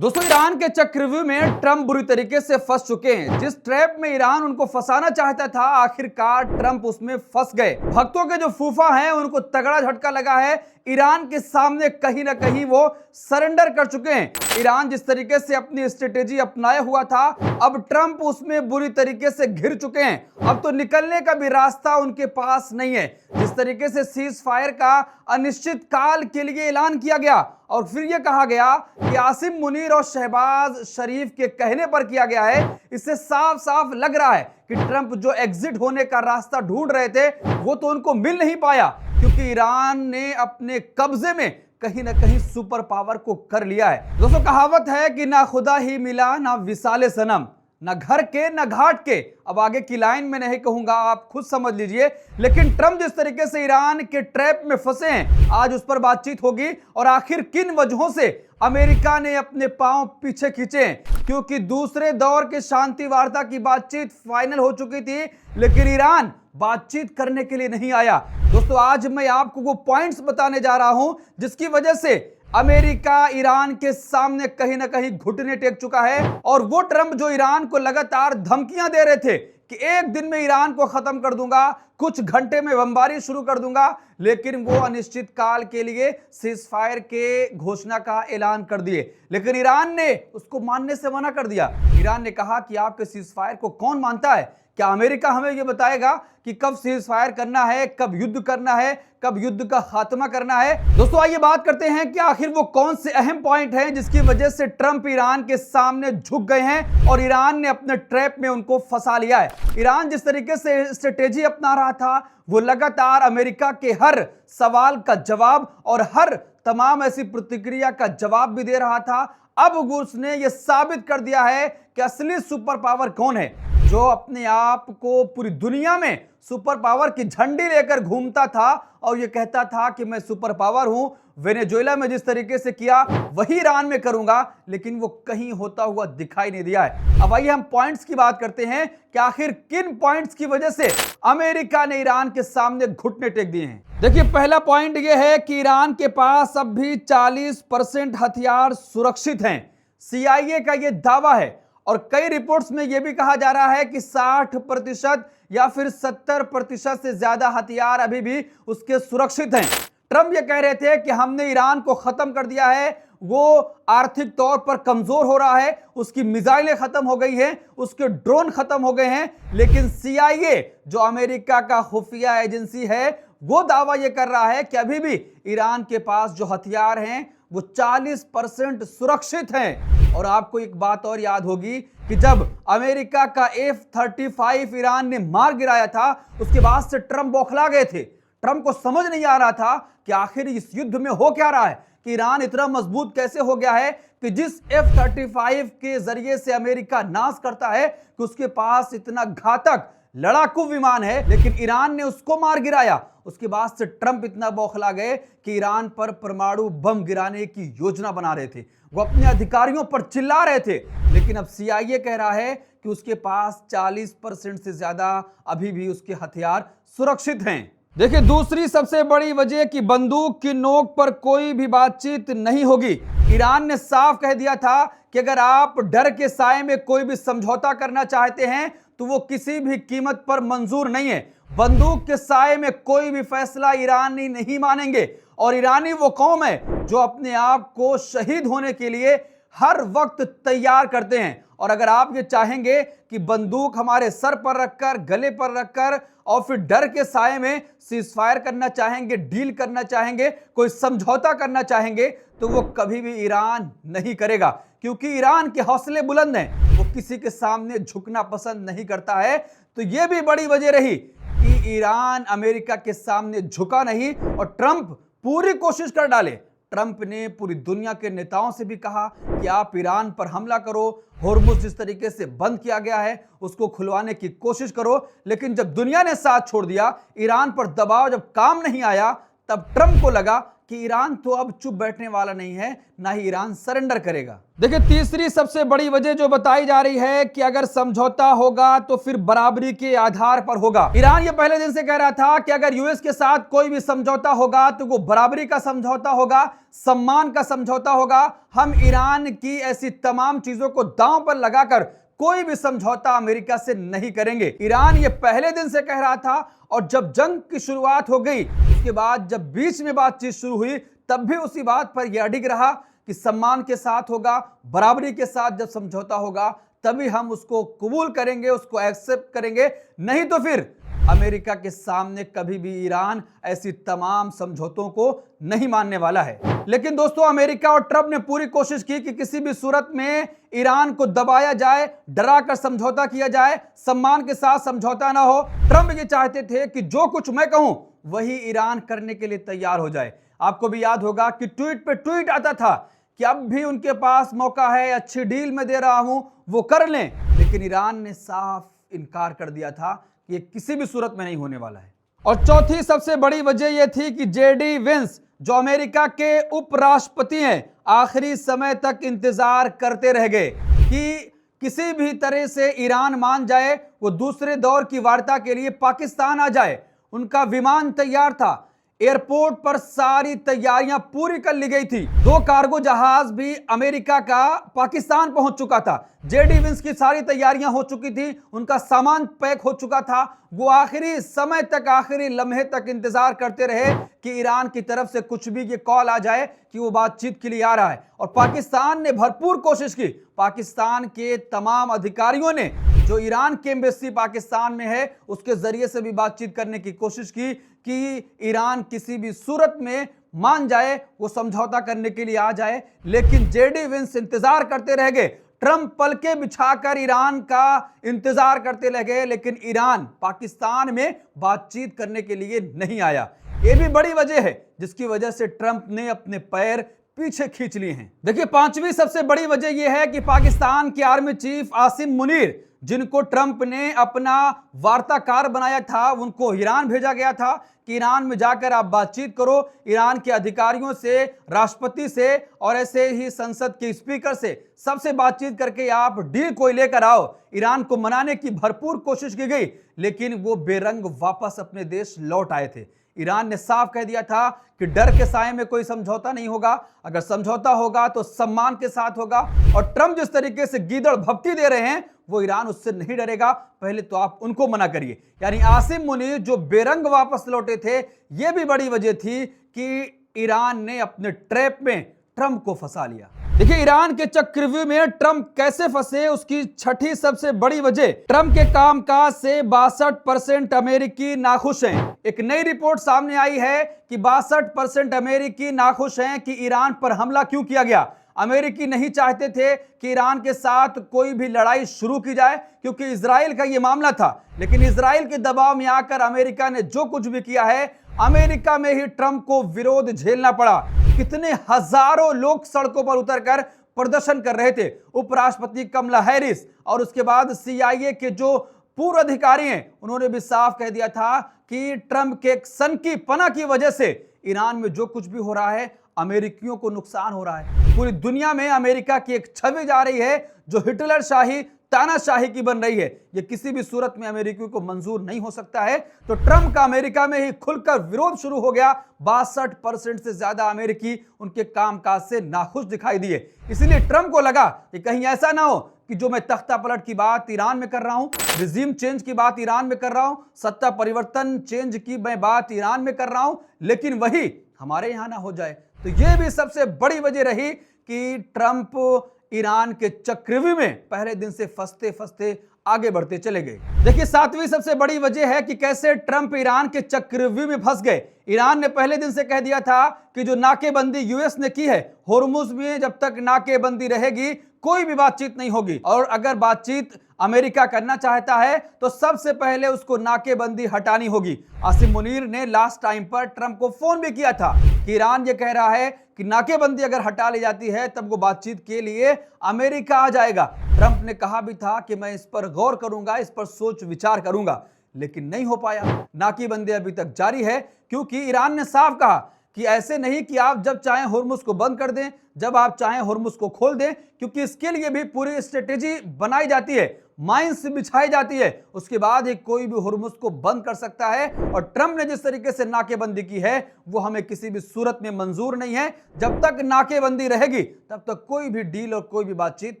दोस्तों, ईरान के चक्रव्यूह में ट्रंप बुरी तरीके से फंस चुके हैं। जिस ट्रैप में ईरान उनको फंसाना चाहता था, आखिरकार ट्रंप उसमें फंस गए। भक्तों के जो फूफा हैं, उनको तगड़ा झटका लगा है। ईरान के सामने कहीं ना कहीं वो सरेंडर कर चुके हैं। ईरान जिस तरीके से अपनी स्ट्रेटेजी अपनाया हुआ था, अब ट्रंप उसमें बुरी तरीके से घिर चुके हैं। अब तो निकलने का भी रास्ता उनके पास नहीं है। जिस तरीके से सीज फायर का अनिश्चित काल के लिए ऐलान किया गया और फिर यह कहा गया कि आसिम मुनीर और शहबाज शरीफ के कहने पर किया गया है, इससे साफ साफ लग रहा है कि ट्रंप जो एग्जिट होने का रास्ता ढूंढ रहे थे, वो तो उनको मिल नहीं पाया, क्योंकि ईरान ने अपने कब्जे में कहीं ना कहीं सुपर पावर को कर लिया है। दोस्तों, कहावत है कि ना खुदा ही मिला ना विसाले सनम, ना घर के ना घाट के। अब आगे की लाइन में नहीं कहूंगा, आप खुद समझ लीजिए। लेकिन ट्रंप जिस तरीके से ईरान के ट्रैप में फंसे हैं, आज उस पर बातचीत होगी और आखिर किन वजहों से अमेरिका ने अपने पांव पीछे खींचे हैं। क्योंकि दूसरे दौर के शांति वार्ता की बातचीत फाइनल हो चुकी थी, लेकिन ईरान बातचीत करने के लिए नहीं आया। दोस्तों, आज मैं आपको वो पॉइंट्स बताने जा रहा हूं जिसकी वजह से अमेरिका ईरान के सामने कहीं ना कहीं घुटने टेक चुका है। और वो ट्रंप जो ईरान को लगातार धमकियां दे रहे थे कि एक दिन में ईरान को खत्म कर दूंगा, कुछ घंटे में बमबारी शुरू कर दूंगा, लेकिन वो अनिश्चित काल के लिए सीज फायर के घोषणा का ऐलान कर दिए। लेकिन ईरान ने उसको मानने से मना कर दिया। ईरान ने कहा कि आपके सीज फायर को कौन मानता है? क्या अमेरिका हमें यह बताएगा कि कब सीज फायर करना है, कब युद्ध करना है, कब युद्ध का खात्मा करना है? दोस्तों, आइए बात करते हैं कि आखिर वो कौन से अहम पॉइंट हैं जिसकी वजह से ट्रंप ईरान के सामने झुक गए हैं और ईरान ने अपने ट्रैप में उनको फंसा लिया है। ईरान जिस तरीके से स्ट्रेटेजी अपना रहा था, वो लगातार अमेरिका के हर सवाल का जवाब और हर तमाम ऐसी प्रतिक्रिया का जवाब भी दे रहा था। अब उसने ये साबित कर दिया है कि असली सुपर पावर कौन है, जो अपने आप को पूरी दुनिया में सुपर पावर की झंडी लेकर घूमता था और यह कहता था कि मैं सुपर पावर हूं। वेनेजुएला में जिस तरीके से किया, वही ईरान में करूंगा, लेकिन वो कहीं होता हुआ दिखाई नहीं दिया है। अब आइए हम पॉइंट्स की बात करते हैं कि आखिर किन पॉइंट्स की वजह से अमेरिका ने ईरान के सामने घुटने टेक दिए हैं। देखिए, पहला पॉइंट यह है कि ईरान के पास अब भी 40% हथियार सुरक्षित हैं। CIA का यह दावा है और कई रिपोर्ट्स में यह भी कहा जा रहा है कि 60% या फिर 70% से ज्यादा हथियार अभी भी उसके सुरक्षित हैं। ट्रंप ये कह रहे थे कि हमने ईरान को खत्म कर दिया है, वो आर्थिक तौर पर कमजोर हो रहा है, उसकी मिसाइलें खत्म हो गई हैं, उसके ड्रोन खत्म हो गए हैं। लेकिन CIA, जो अमेरिका का खुफिया एजेंसी है, वो दावा ये कर रहा है कि अभी भी ईरान के पास जो हथियार हैं वो 40% सुरक्षित हैं। और आपको एक बात और याद होगी कि जब अमेरिका का F-35 ईरान ने मार गिराया था, उसके बाद से ट्रंप बौखला गए थे। ट्रंप को समझ नहीं आ रहा था कि आखिर इस युद्ध में हो क्या रहा है, कि ईरान इतना मजबूत कैसे हो गया है कि जिस F-35 के जरिए से अमेरिका नाश करता है कि उसके पास इतना घातक लड़ाकू विमान है, लेकिन ईरान ने उसको मार गिराया। उसके बाद से ट्रंप इतना बौखला गए कि ईरान पर परमाणु बम गिराने की योजना बना रहे थे, वो अपने अधिकारियों पर चिल्ला रहे थे। लेकिन अब CIA कह रहा है कि उसके पास 40% से ज्यादा अभी भी उसके हथियार सुरक्षित हैं। देखिए, दूसरी सबसे बड़ी वजह कि बंदूक की नोक पर कोई भी बातचीत नहीं होगी। ईरान ने साफ कह दिया था कि अगर आप डर के साए में कोई भी समझौता करना चाहते हैं तो वो किसी भी कीमत पर मंजूर नहीं है। बंदूक के साए में कोई भी फैसला ईरानी नहीं मानेंगे। और ईरानी वो कौम है जो अपने आप को शहीद होने के लिए हर वक्त तैयार करते हैं। और अगर आप ये चाहेंगे कि बंदूक हमारे सर पर रखकर, गले पर रखकर और फिर डर के साए में सीज फायर करना चाहेंगे, डील करना चाहेंगे, कोई समझौता करना चाहेंगे, तो वो कभी भी ईरान नहीं करेगा। क्योंकि ईरान के हौसले बुलंद हैं, वो किसी के सामने झुकना पसंद नहीं करता है। तो ये भी बड़ी वजह रही कि ईरान अमेरिका के सामने झुका नहीं और ट्रंप पूरी कोशिश कर डाले। ट्रंप ने पूरी दुनिया के नेताओं से भी कहा कि आप ईरान पर हमला करो, होर्मुज जिस तरीके से बंद किया गया है उसको खुलवाने की कोशिश करो। लेकिन जब दुनिया ने साथ छोड़ दिया, ईरान पर दबाव जब काम नहीं आया, तब ट्रंप को लगा कि ईरान तो अब चुप बैठने वाला नहीं है, ना ही ईरान सरेंडर करेगा। देखिए, तीसरी सबसे बड़ी वजह जो बताई जा रही है कि अगर समझौता होगा तो फिर बराबरी के आधार पर होगा। ईरान ये पहले दिन से कह रहा था कि अगर यूएस के साथ कोई भी समझौता होगा तो वो बराबरी का समझौता होगा, सम्मान का समझौता होगा। हम ईरान की ऐसी तमाम चीजों को दांव पर लगाकर कोई भी समझौता अमेरिका से नहीं करेंगे। ईरान ये पहले दिन से कह रहा था, और जब जंग की शुरुआत हो गई उसके बाद जब बीच में बातचीत शुरू हुई तब भी उसी बात पर यह अडिग रहा कि सम्मान के साथ होगा, बराबरी के साथ जब समझौता होगा तभी हम उसको कबूल करेंगे, उसको एक्सेप्ट करेंगे, नहीं तो फिर अमेरिका के सामने कभी भी ईरान ऐसी तमाम समझौतों को नहीं मानने वाला है। लेकिन दोस्तों, अमेरिका और ट्रंप ने पूरी कोशिश की कि किसी भी सूरत में ईरान को दबाया जाए, डरा कर समझौता किया जाए, सम्मान के साथ समझौता ना हो। ट्रंप ये चाहते थे कि जो कुछ मैं कहूं वही ईरान करने के लिए तैयार हो जाए। आपको भी याद होगा कि ट्वीट पे ट्वीट आता था कि अब भी उनके पास मौका है, अच्छी डील में दे रहा हूं, वो कर लें। लेकिन ईरान ने साफ इनकार कर दिया था कि ये किसी भी सूरत में नहीं होने वाला है। और चौथी सबसे बड़ी वजह यह थी कि जेडी वेंस, जो अमेरिका के उपराष्ट्रपति हैं, आखिरी समय तक इंतजार करते रह गए कि किसी भी तरह से ईरान मान जाए, वो दूसरे दौर की वार्ता के लिए पाकिस्तान आ जाए। उनका विमान तैयार था, एयरपोर्ट पर सारी तैयारियां पूरी कर ली गई थी। 2 कार्गो जहाज भी अमेरिका का पाकिस्तान पहुंच चुका था। जेडी वेंस की सारी तैयारियां हो चुकी थी, उनका सामान पैक हो चुका था। वो आखिरी समय तक, आखिरी लम्हे तक इंतजार करते रहे कि ईरान की तरफ से कुछ भी ये कॉल आ जाए कि वो बातचीत के लिए आ रहा है। और पाकिस्तान ने भरपूर कोशिश की। पाकिस्तान के तमाम अधिकारियों ने, जो ईरान की एम्बेसी पाकिस्तान में है, उसके जरिए से भी बातचीत करने की कोशिश की कि ईरान किसी भी सूरत में मान जाए, वो समझौता करने के लिए आ जाए। लेकिन जेडी वेंस इंतजार करते रह गए। ट्रंप पलके बिछाकर ईरान का इंतजार करते रह गए, लेकिन ईरान पाकिस्तान में बातचीत करने के लिए नहीं आया। यह भी बड़ी वजह है जिसकी वजह से ट्रंप ने अपने पैर पीछे खींच लिए हैं। देखिए, पांचवी सबसे बड़ी वजह यह है कि पाकिस्तान के आर्मी चीफ आसिम मुनीर, जिनको ट्रंप ने अपना वार्ताकार बनाया था, उनको ईरान भेजा गया था कि ईरान में जाकर आप बातचीत करो, ईरान के अधिकारियों से, राष्ट्रपति से और ऐसे ही संसद के स्पीकर से, सबसे बातचीत करके आप डील कोई लेकर आओ। ईरान को मनाने की भरपूर कोशिश की गई, लेकिन वो बेरंग वापस अपने देश लौट आए थे। ईरान ने साफ कह दिया था कि डर के साए में कोई समझौता नहीं होगा, अगर समझौता होगा तो सम्मान के साथ होगा। और ट्रंप जिस तरीके से गीदड़ भपकी दे रहे हैं, वो ईरान उससे नहीं डरेगा, पहले तो आप उनको मना करिए। यानी आसिम मुनीर जो बेरंग वापस लौटे थे, यह भी बड़ी वजह थी कि ईरान ने अपने ट्रैप में ट्रंप को फंसा लिया। देखिए, ईरान के चक्रव्यूह में ट्रंप कैसे फंसे, उसकी छठी सबसे बड़ी वजह, ट्रंप के कामकाज से 62% अमेरिकी नाखुश हैं। एक नई रिपोर्ट सामने आई है कि 62% अमेरिकी नाखुश हैं कि ईरान पर हमला क्यों किया गया। अमेरिकी नहीं चाहते थे कि ईरान के साथ कोई भी लड़ाई शुरू की जाए, क्योंकि इजराइल का यह मामला था। लेकिन इजराइल के दबाव में आकर अमेरिका ने जो कुछ भी किया है, अमेरिका में ही ट्रंप को विरोध झेलना पड़ा। कितने हजारों लोग सड़कों पर उतरकर प्रदर्शन कर रहे थे। उपराष्ट्रपति कमला हैरिस और उसके बाद CIA के जो पूर्व अधिकारी हैं, उन्होंने भी साफ कह दिया था कि ट्रंप के सनकी पना की वजह से ईरान में जो कुछ भी हो रहा है, अमेरिकियों को नुकसान हो रहा है। पूरी दुनिया में अमेरिका की एक छवि जा रही है जो हिटलर शाही, तानाशाही की बन रही है। यह किसी भी सूरत में अमेरिकियों को मंजूर नहीं हो सकता है। तो ट्रंप का अमेरिका में ही खुलकर विरोध शुरू हो गया। 62% से ज्यादा अमेरिकी उनके कामकाज से नाखुश दिखाई दिए। इसलिए ट्रंप को लगा कि कहीं ऐसा ना हो कि जो मैं तख्ता पलट की बात ईरान में कर रहा हूं, रिजीम चेंज की बात ईरान में कर रहा हूं, सत्ता परिवर्तन चेंज की मैं बात ईरान में कर रहा हूं, लेकिन वही हमारे यहां ना हो जाए। तो यह भी सबसे बड़ी वजह रही कि ट्रंप ईरान के चक्रव्यूह में पहले दिन से फंसते फंसते आगे बढ़ते चले गए। देखिए, सातवीं सबसे बड़ी वजह है कि कैसे ट्रंप ईरान के चक्रव्यूह में फंस गए। ईरान ने पहले दिन से कह दिया था कि जो नाकेबंदी यूएस ने की है होर्मुज में, जब तक नाकेबंदी रहेगी कोई भी बातचीत नहीं होगी। और अगर बातचीत अमेरिका करना चाहता है तो सबसे पहले उसको नाकेबंदी हटानी होगी। आसिम मुनीर ने लास्ट टाइम पर ट्रंप को फोन भी किया था कि ईरान ये कह रहा है कि नाकेबंदी अगर हटा ली जाती है तब वो बातचीत के लिए अमेरिका आ जाएगा। ट्रंप ने कहा भी था कि मैं इस पर गौर करूंगा, इस पर सोच विचार करूंगा। लेकिन नहीं हो पाया। नाकेबंदी अभी तक जारी है क्योंकि ईरान ने साफ कहा कि ऐसे नहीं कि आप जब चाहें हुर्मुज को बंद कर दें, जब आप चाहें हुर्मुज को खोल दें, क्योंकि इसके लिए भी पूरी स्ट्रेटेजी बनाई जाती है, माइंस बिछाई जाती है, उसके बाद ही कोई भी हुर्मुज को बंद कर सकता है। और ट्रंप ने जिस तरीके से नाकेबंदी की है वो हमें किसी भी सूरत में मंजूर नहीं है। जब तक नाकेबंदी रहेगी तब तक कोई भी डील और कोई भी बातचीत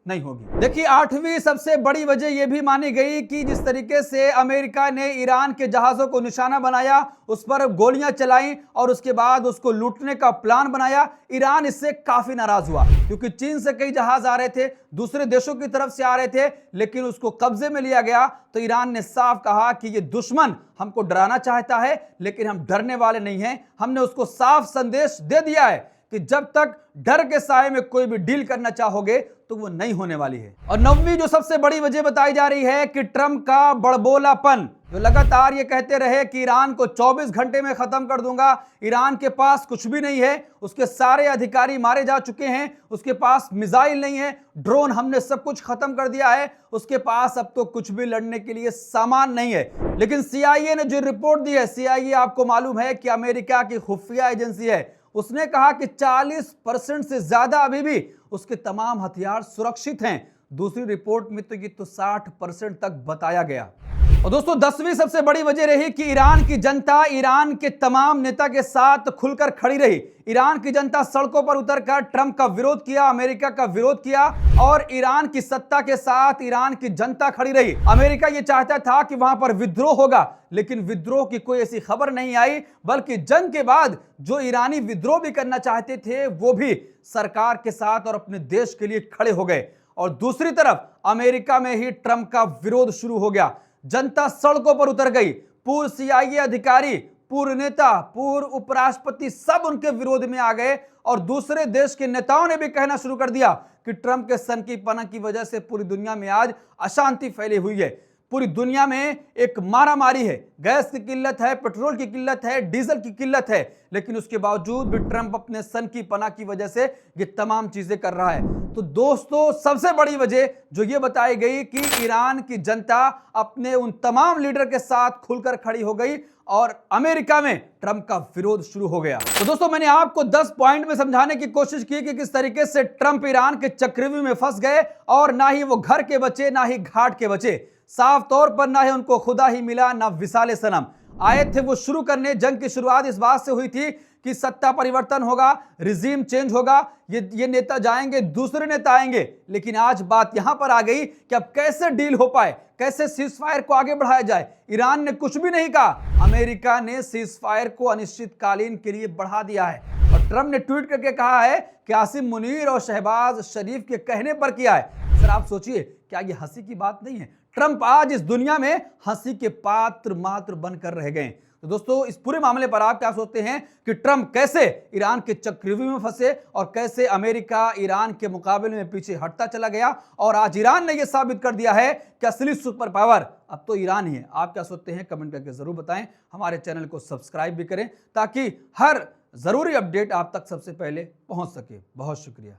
नहीं होगी। देखिए, 8वीं सबसे बड़ी वजह यह भी मानी गई कि जिस तरीके से अमेरिका ने ईरान के जहाजों को निशाना बनाया, उस पर गोलियां चलाई और उसके बाद उसको लूटने का प्लान बनाया, ईरान इससे काफी नाराज हुआ क्योंकि चीन से कई जहाज आ रहे थे, दूसरे देशों की तरफ से आ रहे थे, लेकिन उसको कब्जे में लिया गया। तो ईरान ने साफ कहा कि ये दुश्मन हमको डराना चाहता है, लेकिन हम डरने वाले नहीं हैं। हमने उसको साफ संदेश दे दिया है कि जब तक डर के साए में कोई भी डील करना चाहोगे तो वो नहीं होने वाली है। और 9वीं जो सबसे बड़ी वजह बताई जा रही है कि ट्रंप का बड़बोलापन, जो लगातार ये कहते रहे कि ईरान को 24 घंटे में खत्म कर दूंगा, ईरान के पास कुछ भी नहीं है, उसके सारे अधिकारी मारे जा चुके हैं, उसके पास मिसाइल नहीं है, ड्रोन हमने सब कुछ खत्म कर दिया है, उसके पास अब तो कुछ भी लड़ने के लिए सामान नहीं है। लेकिन CIA ने जो रिपोर्ट दी है, CIA आपको मालूम है कि अमेरिका की खुफिया एजेंसी है, उसने कहा कि 40% से ज्यादा अभी भी उसके तमाम हथियार सुरक्षित हैं। दूसरी रिपोर्ट में तो ये तो 60% तक बताया गया। और दोस्तों, 10वीं सबसे बड़ी वजह रही कि ईरान की जनता ईरान के तमाम नेता के साथ खुलकर खड़ी रही। ईरान की जनता सड़कों पर उतरकर ट्रंप का विरोध किया, अमेरिका का विरोध किया और ईरान की सत्ता के साथ ईरान की जनता खड़ी रही। अमेरिका ये चाहता था कि वहां पर विद्रोह होगा, लेकिन विद्रोह की कोई ऐसी खबर नहीं आई, बल्कि जंग के बाद जो ईरानी विद्रोह भी करना चाहते थे वो भी सरकार के साथ और अपने देश के लिए खड़े हो गए। और दूसरी तरफ अमेरिका में ही ट्रंप का विरोध शुरू हो गया, जनता सड़कों पर उतर गई। पूर्व CIA अधिकारी, पूर्व नेता, पूर्व उपराष्ट्रपति सब उनके विरोध में आ गए और दूसरे देश के नेताओं ने भी कहना शुरू कर दिया कि ट्रंप के सनकीपना की वजह से पूरी दुनिया में आज अशांति फैली हुई है, पूरी दुनिया में एक मारामारी है, गैस की किल्लत है, पेट्रोल की किल्लत है, डीजल की किल्लत है, लेकिन उसके बावजूद भी ट्रंप अपने सनकीपना की वजह से ये तमाम चीजें कर रहा है। तो दोस्तों, सबसे बड़ी वजह जो ये बताई गई कि ईरान की जनता अपने उन तमाम लीडर के साथ खुलकर खड़ी हो गई और अमेरिका में ट्रंप का विरोध शुरू हो गया। तो दोस्तों, मैंने आपको 10 पॉइंट में समझाने की कोशिश की कि किस तरीके से ट्रंप ईरान के चक्रव्यूह में फंस गए और ना ही वो घर के बचे, ना ही घाट के बचे। साफ तौर पर ना ही उनको खुदा ही मिला, ना विसाले सनम। आए थे वो शुरू करने, जंग की शुरुआत इस बात से हुई थी कि सत्ता परिवर्तन होगा, रिजीम चेंज होगा, ये नेता जाएंगे, दूसरे नेता आएंगे। लेकिन आज बात यहां पर आ गई कि अब कैसे डील हो पाए, कैसे सीजफायर को आगे बढ़ाया जाए। ईरान ने कुछ भी नहीं कहा, अमेरिका ने सीजफायर को अनिश्चितकालीन के लिए बढ़ा दिया है। और ट्रंप ने ट्वीट करके कहा है कि आसिम मुनीर और शहबाज शरीफ के कहने पर किया है। सर आप सोचिए, क्या ये हंसी की बात नहीं है? ट्रंप आज इस दुनिया में हंसी के पात्र मात्र बनकर रह गए। तो दोस्तों, इस पूरे मामले पर आप क्या सोचते हैं कि ट्रंप कैसे ईरान के चक्रव्यूह में फंसे और कैसे अमेरिका ईरान के मुकाबले में पीछे हटता चला गया और आज ईरान ने यह साबित कर दिया है कि असली सुपर पावर अब तो ईरान ही है। आप क्या सोचते हैं? कमेंट करके जरूर बताएं। हमारे चैनल को सब्सक्राइब भी करें ताकि हर जरूरी अपडेट आप तक सबसे पहले पहुंच सके। बहुत शुक्रिया।